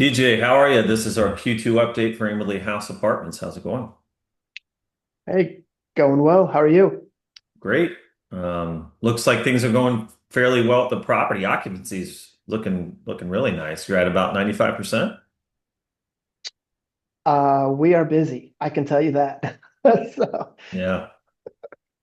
DJ, how are you? This is our Q2 update for Amberley House Apartments. How's it going? Hey, going well. How are you? Great. Looks like things are going fairly well at the property. Occupancy's looking really nice. You're at about 95%. We are busy. I can tell you that. So, Yeah.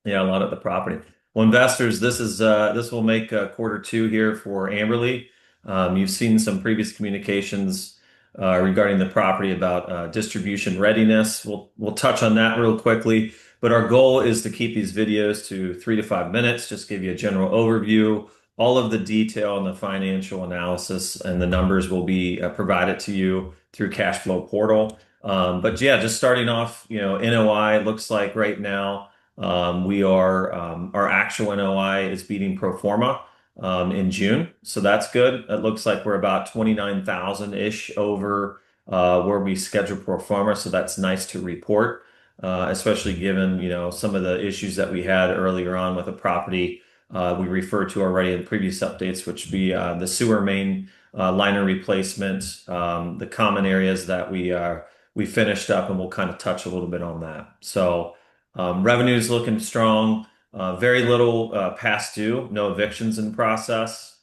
Yeah, a lot at the property. Well, investors, this will make quarter two here for Amberley. You've seen some previous communications regarding the property about distribution readiness. We'll touch on that real quickly, but our goal is to keep these videos to 3 to 5 minutes. Just give you a general overview. All of the detail and the financial analysis and the numbers will be provided to you through Cash Flow Portal. But yeah, just starting off, NOI looks like right now. Our actual NOI is beating pro forma in June, so that's good. It looks like we're about 29,000-ish over where we scheduled pro forma, so that's nice to report, especially given, some of the issues that we had earlier on with the property we referred to already in previous updates, which would be the sewer main liner replacement, the common areas that we finished up, and we'll kind of touch a little bit on that. So. Revenue's looking strong. Very little past due, no evictions in process.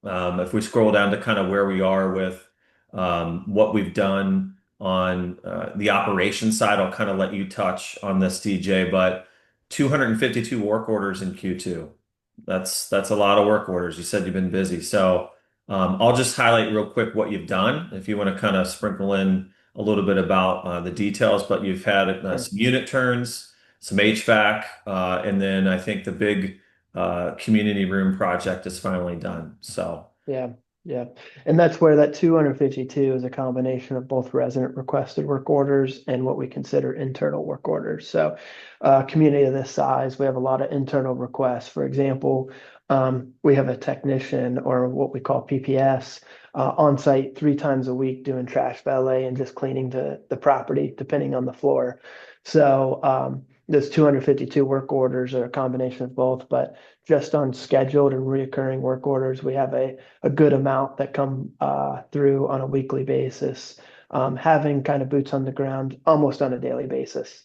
If we scroll down to kind of where we are with what we've done on the operations side, I'll kind of let you touch on this, DJ, but 252 work orders in Q2. That's a lot of work orders. You said you've been busy. So I'll just highlight real quick what you've done if you want to kind of sprinkle in a little bit about the details, but you've had sure. some unit turns, some HVAC, and then I think the big community room project is finally done. So, Yeah, yeah. And that's where that 252 is a combination of both resident requested work orders and what we consider internal work orders. So, community of this size, we have a lot of internal requests. For example, we have a technician or what we call PPS on site 3 times a week doing trash valet and just cleaning the property, depending on the floor. So, those 252 work orders are a combination of both, but just on scheduled and reoccurring work orders, we have a good amount that come through on a weekly basis, having kind of boots on the ground almost on a daily basis.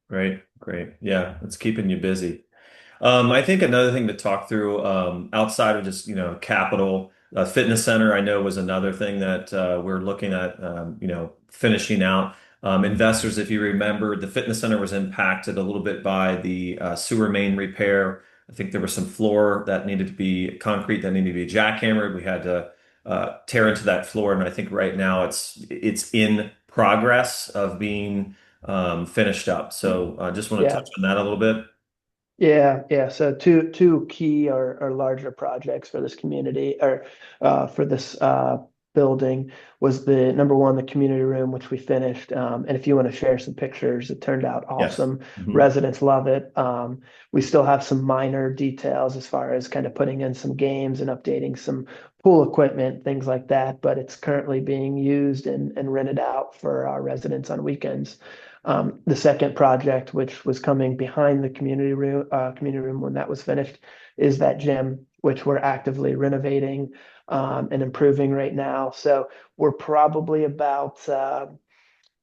great, great. Yeah, it's keeping you busy. I think another thing to talk through outside of just, capital, fitness center, I know was another thing that we're looking at, finishing out. Investors, if you remember, the fitness center was impacted a little bit by the sewer main repair. I think there was some floor that needed to be concrete that needed to be jackhammered. We had to tear into that floor, and I think right now it's in progress of being finished up. So I just want to Yeah, touch on that a little bit. yeah. So two key or larger projects for this community or for this building was the number one, the community room, which we finished. And if you want to share some pictures, it turned out Yes. awesome. Mhm. Residents love it. We still have some minor details as far as kind of putting in some games and updating some pool equipment, things like that. But it's currently being used and rented out for our residents on weekends. The second project, which was coming behind the community room when that was finished, is that gym, which we're actively renovating and improving right now. So we're probably about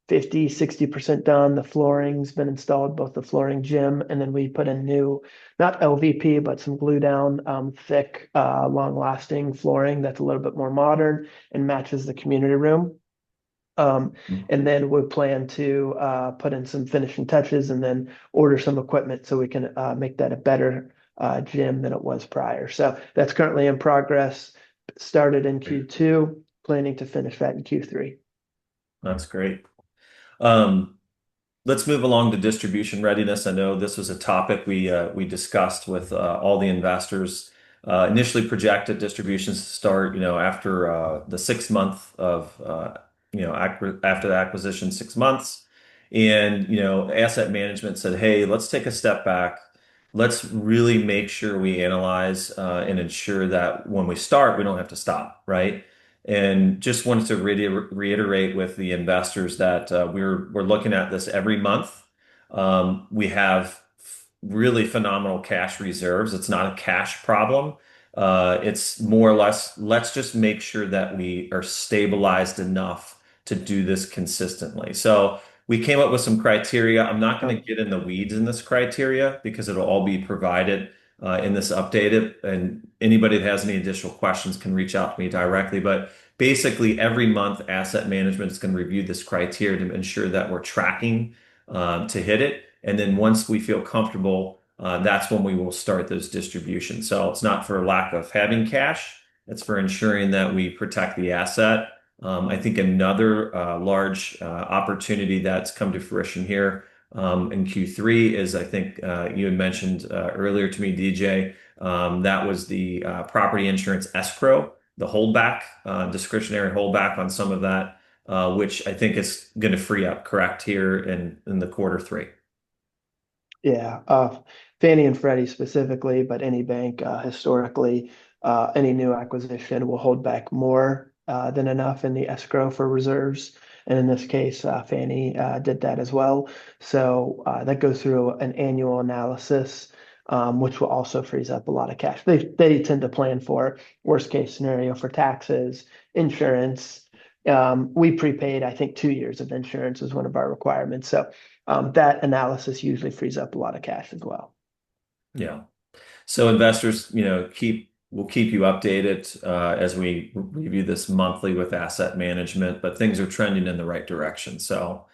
50, 60% done. The flooring's been installed, both the flooring gym, and then we put in new, not LVP, but some glue down, thick, long lasting flooring that's a little bit more modern and matches the community room. Um, and then we plan to put in some finishing touches and then order some equipment so we can make that a better gym than it was prior. So that's currently in progress. Started in Great. Q2, planning to finish that in Q3. That's great. Um, let's move along to distribution readiness. I know this was a topic we discussed with all the investors. Initially projected distributions to start, after the 6 month of after the acquisition, 6 months, and asset management said, "Hey, let's take a step back. Let's really make sure we analyze and ensure that when we start, we don't have to stop, right?" And just wanted to reiterate with the investors that we're looking at this every month. We have really phenomenal cash reserves. It's not a cash problem. It's more or less, let's just make sure that we are stabilized enough to do this consistently. So we came up with some criteria. I'm not going to Um, get in the weeds in this criteria because it'll all be provided in this updated. And anybody that has any additional questions can reach out to me directly. But basically, every month, asset management is going to review this criteria to ensure that we're tracking to hit it. And then once we feel comfortable, that's when we will start those distributions. So it's not for lack of having cash, it's for ensuring that we protect the asset. I think another large opportunity that's come to fruition here in Q3 is I think you had mentioned earlier to me, DJ, that was the property insurance escrow, the holdback, discretionary holdback on some of that, which I think is going to free up, correct, here in the quarter three. Yeah, Fannie and Freddie specifically, but any bank historically, any new acquisition will hold back more than enough in the escrow for reserves. And in this case, Fannie did that as well. So that goes through an annual analysis, which will also freeze up a lot of cash. They tend to plan for worst case scenario for taxes, insurance. We prepaid, I think, 2 years of insurance was one of our requirements. So that analysis usually frees up a lot of cash as well. Yeah. So investors, we'll keep you updated as we review this monthly with asset management, but things are trending in the right direction. So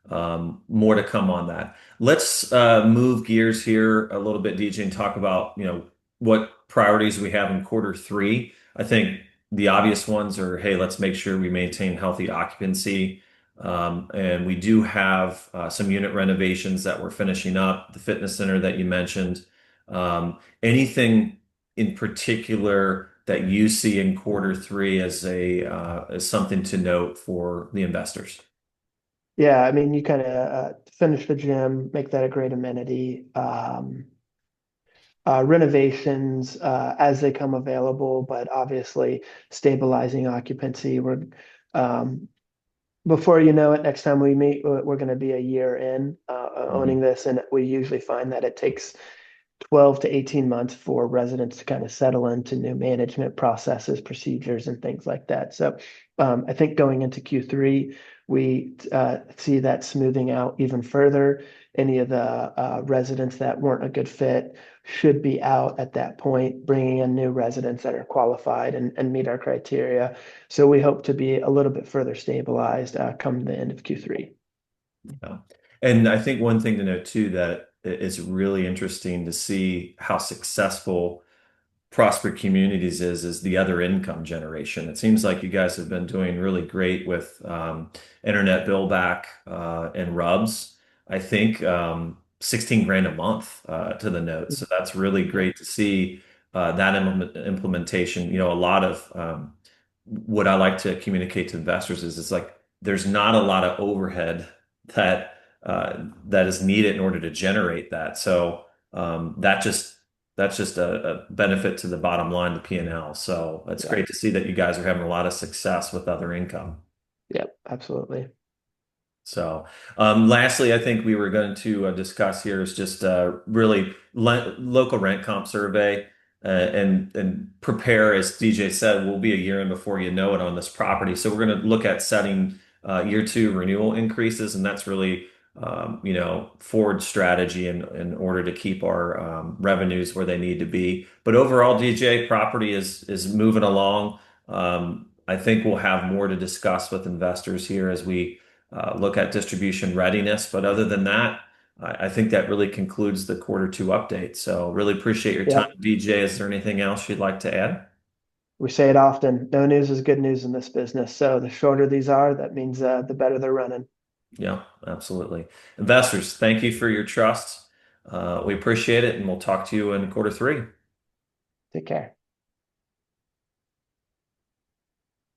more to come on that. Let's move gears here a little bit, DJ, and talk about, what priorities we have in quarter three. I think the obvious ones are, hey, let's make sure we maintain healthy occupancy. And we do have some unit renovations that we're finishing up, the fitness center that you mentioned. Anything in particular that you see in quarter three as as something to note for the investors? Yeah, I mean, you kind of finish the gym, make that a great amenity. Renovations as they come available, but obviously stabilizing occupancy. Um, Before you know it, next time we meet, we're going to be a year in owning Mhm. this, and we usually find that it takes 12 to 18 months for residents to kind of settle into new management processes, procedures, and things like that. So I think going into Q3, we see that smoothing out even further. Any of the residents that weren't a good fit should be out at that point, bringing in new residents that are qualified and meet our criteria. So we hope to be a little bit further stabilized come the end of Q3. Yeah. And I think one thing to note too that is really interesting to see how successful Prosper Communities is the other income generation. It seems like you guys have been doing really great with internet bill back and rubs. I think 16 grand a month to the note. So that's really Yeah. great to see that implementation. A lot of what I like to communicate to investors is it's like there's not a lot of overhead that is needed in order to generate that. So that's just a benefit to the bottom line, the P&L. So it's Yeah. great to see that you guys are having a lot of success with other income. Yep. Absolutely. So, lastly, I think we were going to discuss here is just really local rent comp survey and prepare, as DJ said, we'll be a year in before you know it on this property. So we're going to look at setting year two renewal increases, and that's really forward strategy in order to keep our revenues where they need to be. But overall, DJ property is moving along. I think we'll have more to discuss with investors here as we look at distribution readiness. But other than that, I think that really concludes the quarter two update. So really appreciate your time, Yep. DJ. Is there anything else you'd like to add? We say it often, no news is good news in this business. So the shorter these are, that means the better they're running. Yeah, absolutely. Investors, thank you for your trust. We appreciate it, and we'll talk to you in quarter three. Take care.